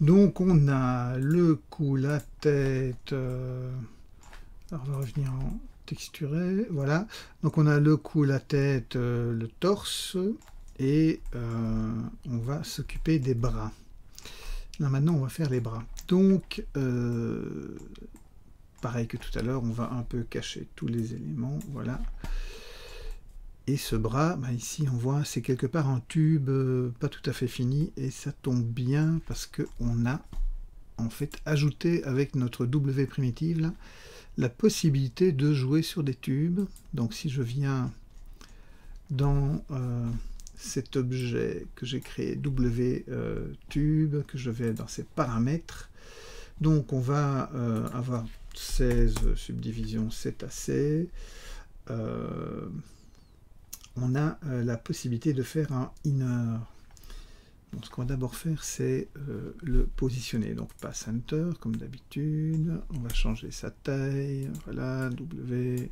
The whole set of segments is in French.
Donc on a le cou, la tête, alors on va revenir en texturé, voilà. Donc on a le cou, la tête, le torse, et on va s'occuper des bras. Là maintenant on va faire les bras. Donc pareil que tout à l'heure, on va un peu cacher tous les éléments, voilà. Et ce bras, bah ici on voit c'est quelque part un tube pas tout à fait fini, et ça tombe bien parce qu'on a en fait ajouté avec notre W primitive là, la possibilité de jouer sur des tubes. Donc si je viens dans cet objet que j'ai créé W tube, que je vais dans ses paramètres, donc on va avoir 16 subdivisions, c'est assez. On a la possibilité de faire un inner. Donc, ce qu'on va d'abord faire, c'est le positionner. Donc, pas center, comme d'habitude. On va changer sa taille. Voilà, W.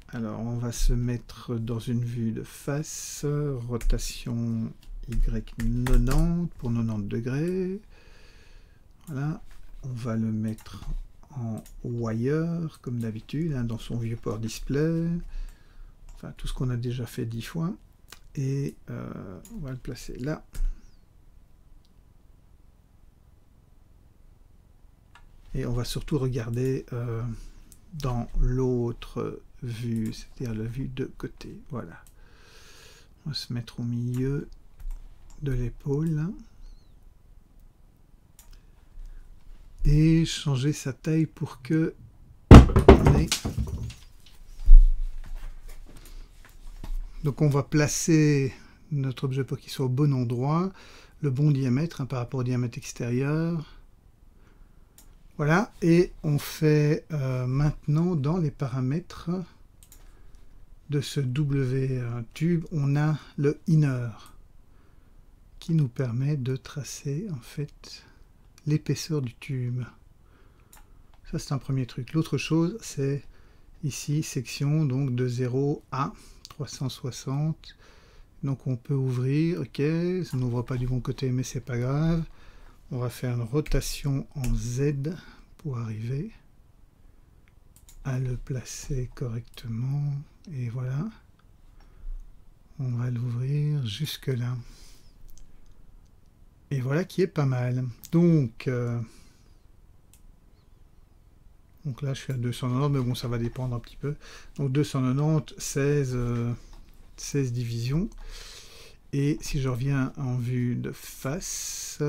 Alors, on va se mettre dans une vue de face. Rotation Y90 pour 90 degrés. Voilà. On va le mettre en wire, comme d'habitude, hein, dans son viewport display. Enfin, tout ce qu'on a déjà fait 10 fois. Et on va le placer là. Et on va surtout regarder dans l'autre vue, c'est-à-dire la vue de côté. Voilà. On va se mettre au milieu de l'épaule. Et changer sa taille pour que on ait... Donc on va placer notre objet pour qu'il soit au bon endroit, le bon diamètre hein, par rapport au diamètre extérieur. Voilà, et on fait maintenant dans les paramètres de ce W tube, on a le inner qui nous permet de tracer en fait l'épaisseur du tube. Ça c'est un premier truc. L'autre chose c'est ici section donc de 0 à 360. Donc on peut ouvrir, ok, ça n'ouvre pas du bon côté mais c'est pas grave. On va faire une rotation en Z pour arriver à le placer correctement. Et voilà. On va l'ouvrir jusque là. Et voilà qui est pas mal. Donc là je suis à 290, mais bon ça va dépendre un petit peu. Donc 290, 16 divisions. Et si je reviens en vue de face,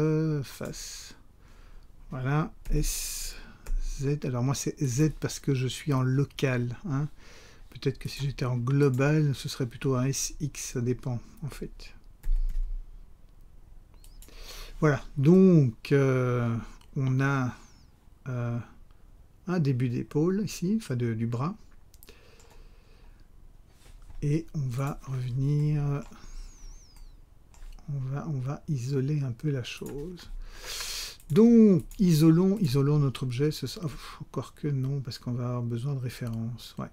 voilà, S, Z. Alors moi c'est Z parce que je suis en local. Hein. Peut-être que si j'étais en global, ce serait plutôt un SX, ça dépend en fait. Voilà, donc on a un début d'épaule ici, enfin du bras. Et on va revenir... On va isoler un peu la chose. Donc, isolons notre objet. Encore que non, parce qu'on va avoir besoin de référence. Ouais.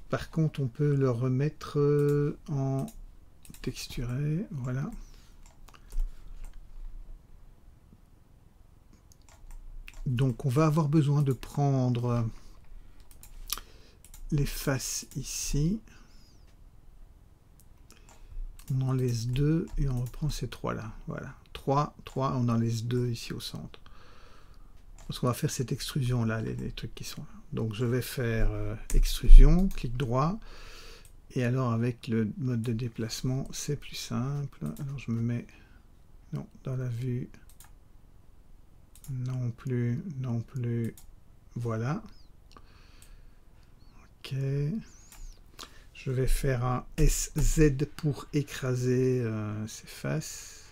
Par contre, on peut le remettre en texturé. Voilà. Donc, on va avoir besoin de prendre les faces ici. On en laisse 2 et on reprend ces 3 là. Voilà. 3, on en laisse 2 ici au centre. Parce qu'on va faire cette extrusion là, les trucs qui sont là. Donc je vais faire extrusion, clic droit. Et alors avec le mode de déplacement, c'est plus simple. Alors je me mets non, dans la vue. Non plus. Voilà. Ok. Je vais faire un SZ pour écraser ces faces.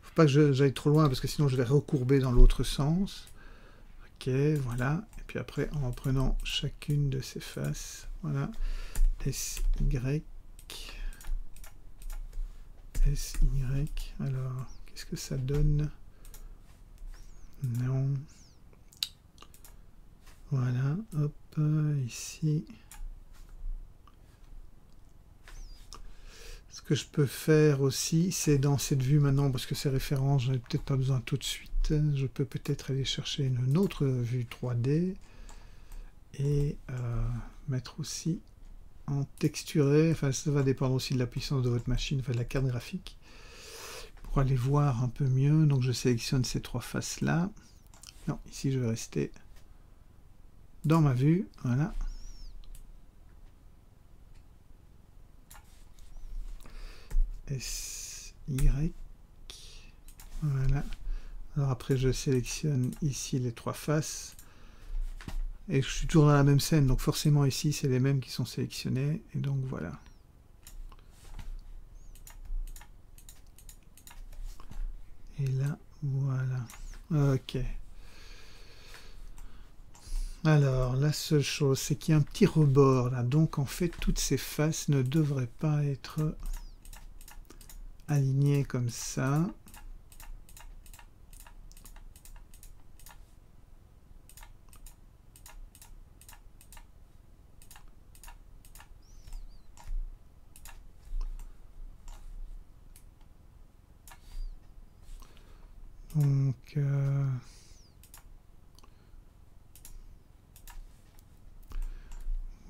Faut pas que j'aille trop loin parce que sinon je vais recourber dans l'autre sens. Ok, voilà. Et puis après, en prenant chacune de ces faces, voilà. SY. Alors, qu'est-ce que ça donne? Non. Voilà, hop, ici. que je peux faire aussi, c'est dans cette vue maintenant, parce que ces références, j'en ai peut-être pas besoin tout de suite, je peux peut-être aller chercher une autre vue 3D et mettre aussi en texturé, enfin ça va dépendre aussi de la puissance de votre machine, enfin de la carte graphique, pour aller voir un peu mieux. Donc je sélectionne ces trois faces là. Non, ici je vais rester dans ma vue, voilà. S, Y, voilà. Alors après je sélectionne ici les trois faces. Et je suis toujours dans la même scène, donc forcément ici c'est les mêmes qui sont sélectionnés, et donc voilà. Et là, voilà. Ok. Alors, la seule chose, c'est qu'il y a un petit rebord là, donc en fait toutes ces faces ne devraient pas être alignées comme ça. Donc,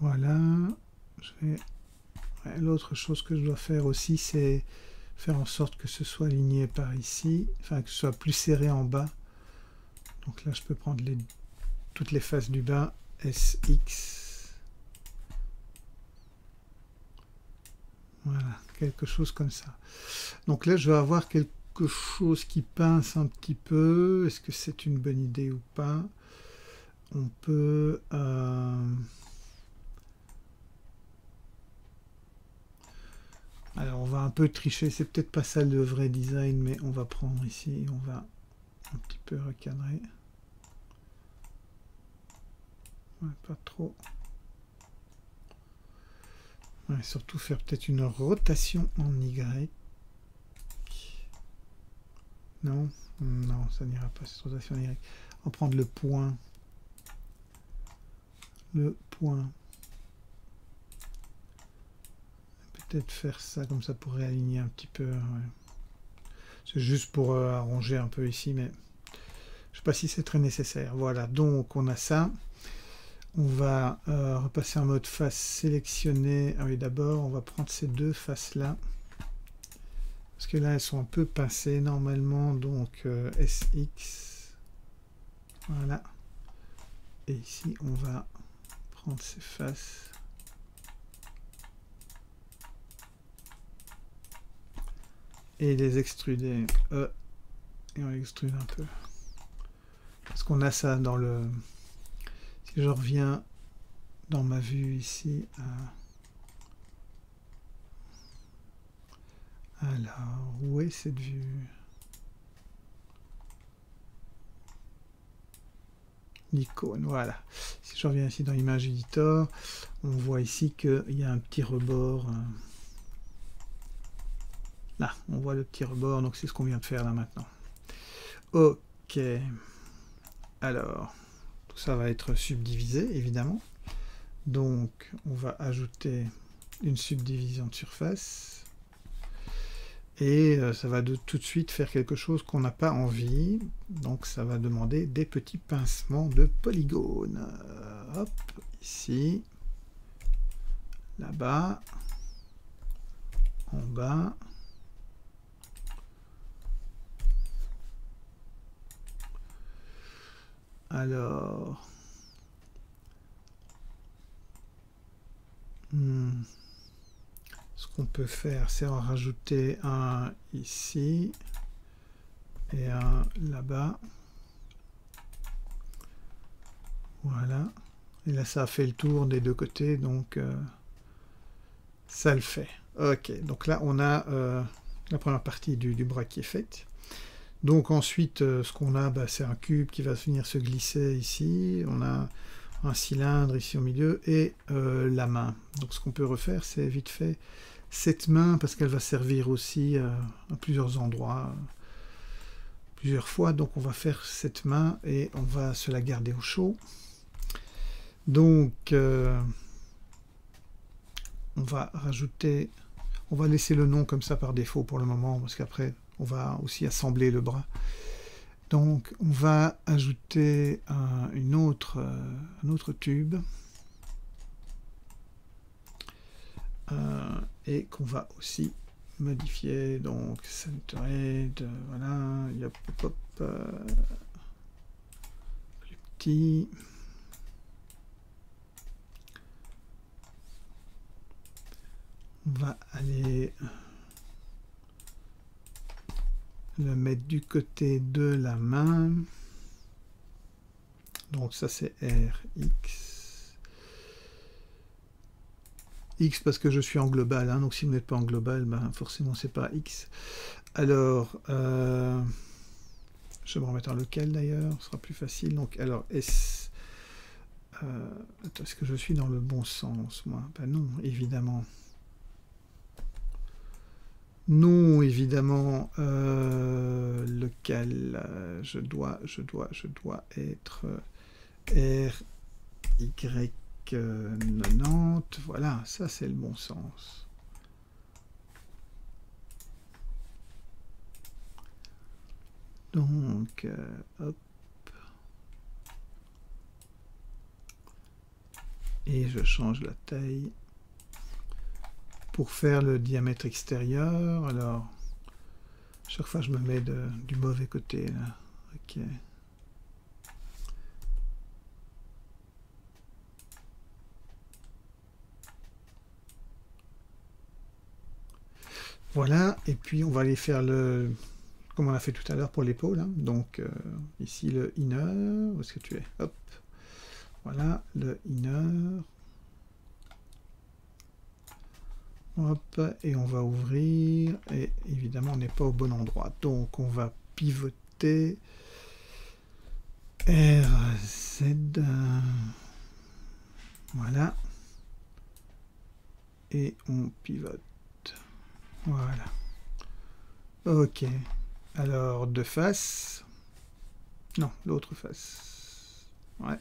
voilà. Ouais, l'autre chose que je dois faire aussi, c'est faire en sorte que ce soit aligné par ici, enfin que ce soit plus serré en bas. Donc là, je peux prendre toutes les faces du bas, SX. Voilà, quelque chose comme ça. Donc là, je vais avoir quelque chose qui pince un petit peu. Est-ce que c'est une bonne idée ou pas? On peut... Alors, on va un peu tricher. C'est peut-être pas ça le vrai design, mais on va prendre ici et on va un petit peu recadrer. Ouais, pas trop. Ouais, surtout faire peut-être une rotation en Y. Non, non, ça n'ira pas cette rotation en Y. On va prendre le point. Le point. Peut-être faire ça comme ça pour réaligner un petit peu. Ouais. C'est juste pour arranger un peu ici, mais je ne sais pas si c'est très nécessaire. Voilà, donc on a ça. On va repasser en mode face sélectionnée. Ah oui, d'abord, on va prendre ces deux faces-là. Parce que là, elles sont un peu pincées normalement. Donc, SX. Voilà. Et ici, on va prendre ces faces. Et les extruder. Et on extrude un peu. Parce qu'on a ça dans le... Si je reviens dans ma vue ici... Alors, où est cette vue? L'icône, voilà. Si je reviens ici dans Image Editor, on voit ici qu'il y a un petit rebord. Là, on voit le petit rebord, donc c'est ce qu'on vient de faire là maintenant. Ok. Alors, tout ça va être subdivisé, évidemment. Donc, on va ajouter une subdivision de surface. Et ça va tout de suite faire quelque chose qu'on n'a pas envie. Donc ça va demander des petits pincements de polygones. Hop, ici. Là-bas. En bas. Alors... Ce qu'on peut faire, c'est en rajouter un ici et un là-bas. Voilà. Et là, ça a fait le tour des deux côtés, donc ça le fait. Ok, donc là, on a la première partie du bras qui est faite. Donc ensuite, ce qu'on a, c'est un cube qui va venir se glisser ici. On a un cylindre ici au milieu et la main. Donc ce qu'on peut refaire, c'est vite fait cette main, parce qu'elle va servir aussi à plusieurs endroits, plusieurs fois. Donc on va faire cette main et on va se la garder au chaud. Donc on va rajouter, On va laisser le nom comme ça par défaut pour le moment, parce qu'après, on va aussi assembler le bras. Donc, on va ajouter un autre tube. Et qu'on va aussi modifier. Donc, centered, voilà, hop, hop, hop, plus petit. On va aller le mettre du côté de la main. Donc ça c'est RX. X parce que je suis en global, hein, donc si vous n'êtes pas en global, ben forcément c'est pas X. Alors, je vais me remettre en local d'ailleurs, ce sera plus facile. Donc alors S. Attends, est-ce que je suis dans le bon sens, moi? Ben non, évidemment. Non, évidemment, lequel je dois être RY90, voilà, ça c'est le bon sens. Donc, hop. Et je change la taille. Pour faire le diamètre extérieur, alors chaque fois je me mets du mauvais côté là. Ok. Voilà, et puis on va aller faire le comme on a fait tout à l'heure pour l'épaule, hein. Donc ici le inner, où est-ce que tu es? Hop. Voilà, le inner. Hop, et on va ouvrir, et évidemment on n'est pas au bon endroit, donc on va pivoter RZ, voilà, et on pivote, voilà, ok, alors de face, non, l'autre face, ouais,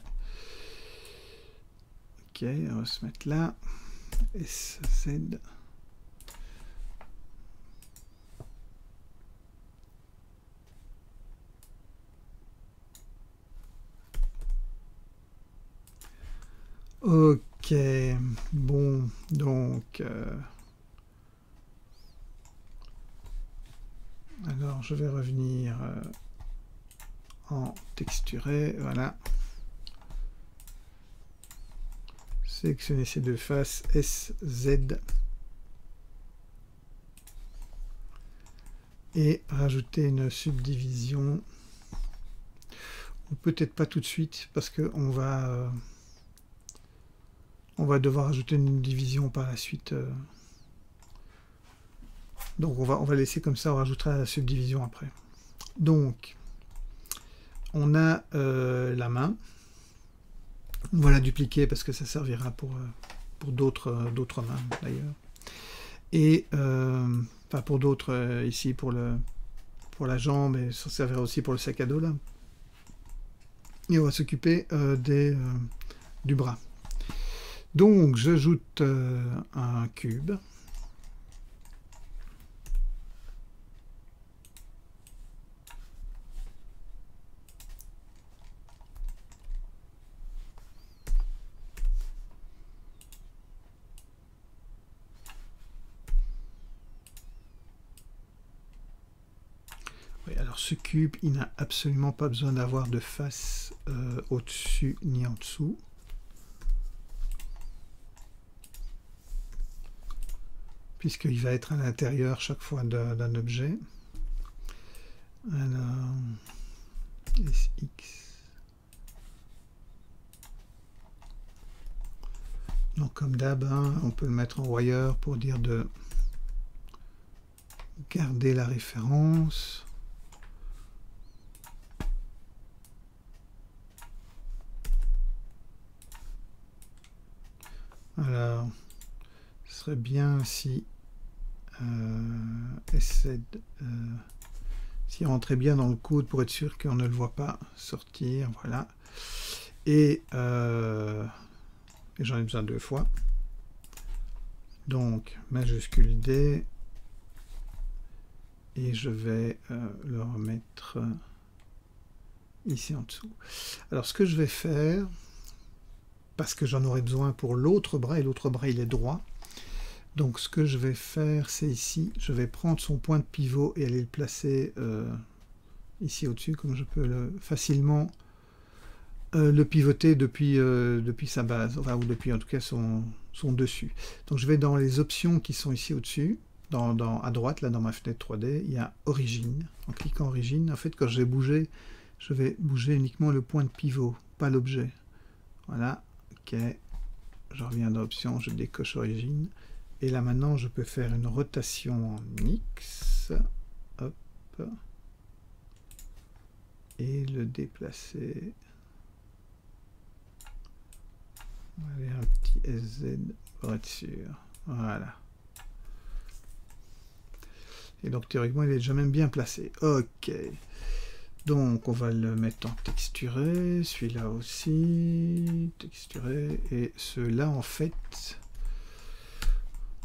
ok, on va se mettre là, SZ, ok, bon, donc, alors je vais revenir en texturé, voilà, sélectionner ces deux faces, SZ, et rajouter une subdivision, ou peut-être pas tout de suite, parce qu'on va devoir ajouter une division par la suite. Donc on va laisser comme ça, on rajoutera la subdivision après. Donc, on a la main. On va la dupliquer parce que ça servira pour d'autres mains d'ailleurs. Et, enfin pour d'autres, ici pour la jambe, et ça servira aussi pour le sac à dos là. Et on va s'occuper du bras. Donc j'ajoute un cube. Oui, alors ce cube, il n'a absolument pas besoin d'avoir de face au-dessus ni en dessous. Puisqu'il va être à l'intérieur chaque fois d'un objet. Alors, SX. Donc comme d'hab, hein, on peut le mettre en wire pour dire de garder la référence. Alors, ce serait bien si SZ s'il rentrait bien dans le code pour être sûr qu'on ne le voit pas sortir, voilà. Et j'en ai besoin deux fois. Donc, majuscule D. Et je vais le remettre ici en dessous. Alors, ce que je vais faire, parce que j'en aurai besoin pour l'autre bras, et l'autre bras, il est droit. Donc, ce que je vais faire, c'est ici, je vais prendre son point de pivot et aller le placer ici au-dessus, comme je peux facilement le pivoter depuis sa base, enfin, ou depuis en tout cas son dessus. Donc, je vais dans les options qui sont ici au-dessus. À droite, là dans ma fenêtre 3D, il y a Origine. En cliquant Origine, en fait, quand je vais bouger uniquement le point de pivot, pas l'objet. Voilà, ok. Je reviens dans Options, je décoche Origine. Et là maintenant, je peux faire une rotation en X. Hop. Et le déplacer. On va aller un petit SZ pour être sûr. Voilà. Et donc théoriquement, il est déjà même bien placé. Ok. Donc on va le mettre en texturé. Celui-là aussi. Texturé. Et ceux-là, en fait,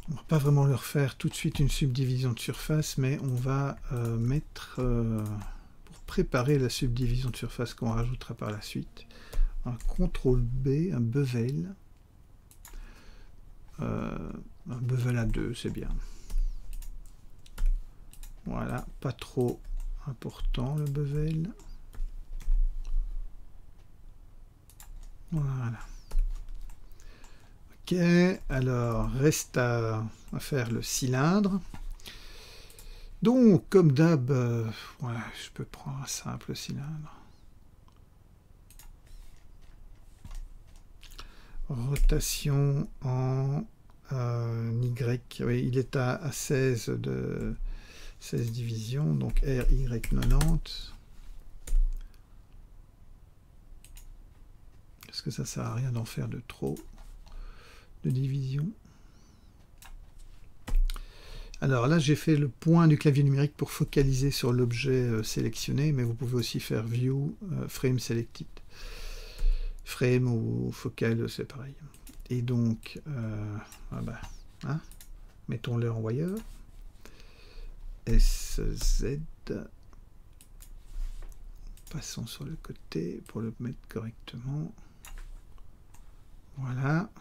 on ne va pas vraiment leur faire tout de suite une subdivision de surface, mais on va mettre, pour préparer la subdivision de surface qu'on rajoutera par la suite, un CTRL B, un bevel. Un bevel à 2, c'est bien. Voilà, pas trop important le bevel. Voilà. Ok, alors reste à faire le cylindre. Donc, comme d'hab, ouais, je peux prendre un simple cylindre. Rotation en Y. Oui, il est à 16 divisions, donc RY90. Parce que ça sert à rien d'en faire de trop de divisions. Alors là, j'ai fait le point du clavier numérique pour focaliser sur l'objet sélectionné, mais vous pouvez aussi faire View, Frame Selected. Frame ou Focal, c'est pareil. Et donc, mettons-le en wire. SZ. Passons sur le côté pour le mettre correctement. Voilà.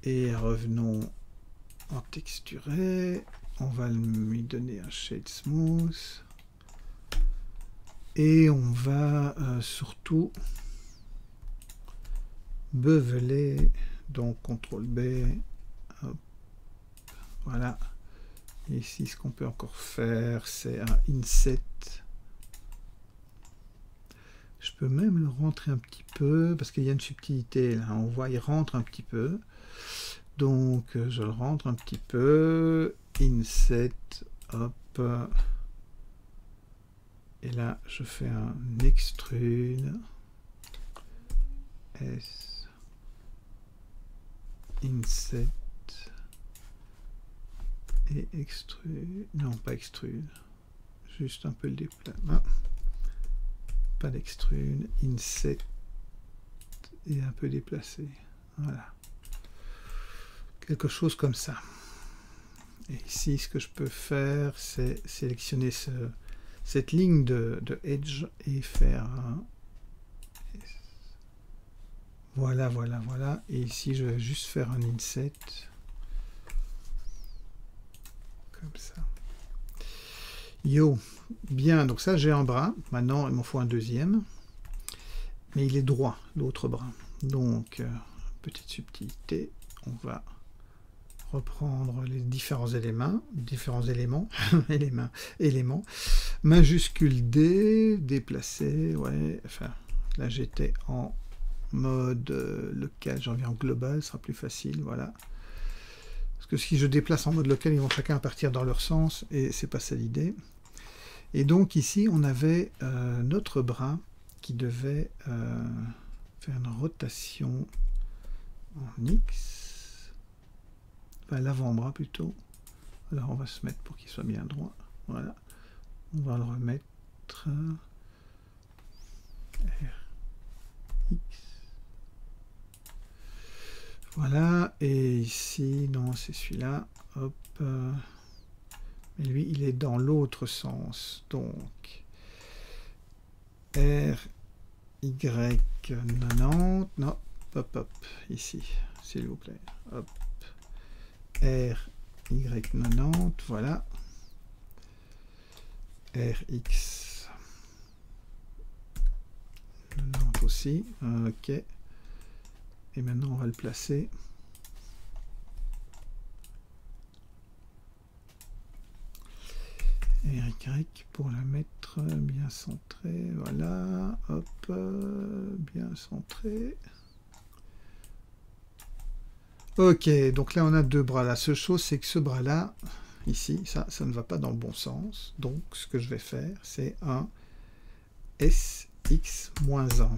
Et revenons en texturé. On va lui donner un shade smooth. Et on va surtout beveler. Donc CTRL B. Hop. Voilà. Et ici, ce qu'on peut encore faire, c'est un inset. Je peux même le rentrer un petit peu, parce qu'il y a une subtilité là. On voit, il rentre un petit peu. Donc, je le rentre un petit peu. Inset. Hop. Et là, je fais un extrude. S. Inset. Et extrude. Non, pas extrude. Juste un peu le déplacer. Ah. Pas d'extrude. Inset. Et un peu déplacé. Voilà. Quelque chose comme ça. Et ici, ce que je peux faire, c'est sélectionner cette ligne de edge et faire un... Voilà, voilà, voilà. Et ici, je vais juste faire un inset. Comme ça. Yo, bien, donc ça, j'ai un bras. Maintenant, il m'en faut un deuxième. Mais il est droit, l'autre bras. Donc, petite subtilité, on va reprendre les différents éléments, éléments, majuscule D, déplacer, ouais, enfin, là j'étais en mode local, j'en viens en global, ce sera plus facile, voilà. Parce que si je déplace en mode local, ils vont chacun partir dans leur sens, et c'est pas ça l'idée. Et donc ici, on avait notre bras qui devait faire une rotation en X, enfin l'avant-bras plutôt. Alors on va se mettre pour qu'il soit bien droit. Voilà. On va le remettre R, X. Voilà, et ici, non, c'est celui-là. Hop. Mais lui, il est dans l'autre sens. Donc, R, Y, 90. Non, hop, hop, ici, s'il vous plaît. Hop. R, Y, 90, voilà. RX 90 aussi, ok. Et maintenant on va le placer. RY pour la mettre bien centrée, voilà, hop, bien centré. Ok, donc là on a deux bras. La seule chose c'est que ce bras là, ici, ça ne va pas dans le bon sens. Donc ce que je vais faire, c'est un SX-1.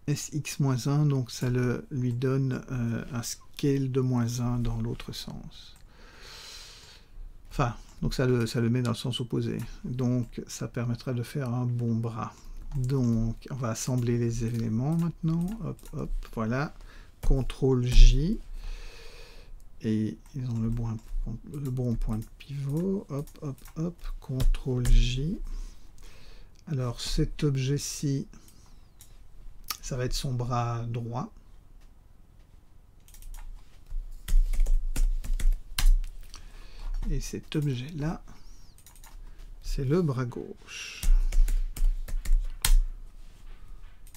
SX-1, donc ça lui donne un scale de -1 dans l'autre sens. Enfin, donc ça le met dans le sens opposé. Donc ça permettra de faire un bon bras. Donc on va assembler les éléments maintenant. Hop, hop, voilà. CTRL J. Et ils ont le bon point de pivot. Hop, hop, hop. CTRL J. Alors cet objet-ci, ça va être son bras droit. Et cet objet-là, c'est le bras gauche.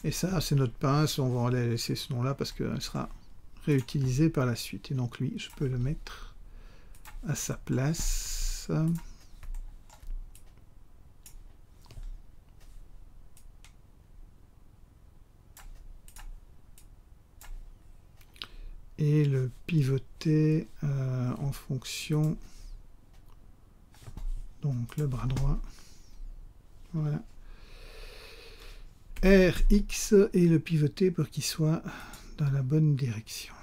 Et ça, c'est notre pince. On va laisser ce nom-là parce qu'elle sera réutilisée par la suite. Et donc lui, je peux le mettre à sa place. Et le pivoter en fonction, donc le bras droit, voilà, RX, et le pivoter pour qu'il soit dans la bonne direction.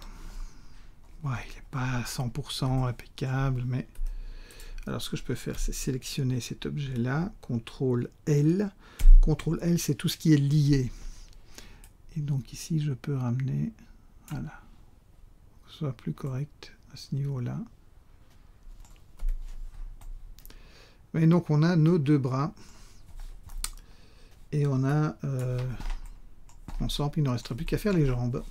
Ouais, il n'est pas à 100% impeccable, mais alors ce que je peux faire, c'est sélectionner cet objet-là, CTRL L. CTRL L, c'est tout ce qui est lié. Et donc ici, je peux ramener, voilà, que ce soit plus correct à ce niveau-là. Et donc on a nos deux bras. Et on a ensemble, il ne restera plus qu'à faire les jambes.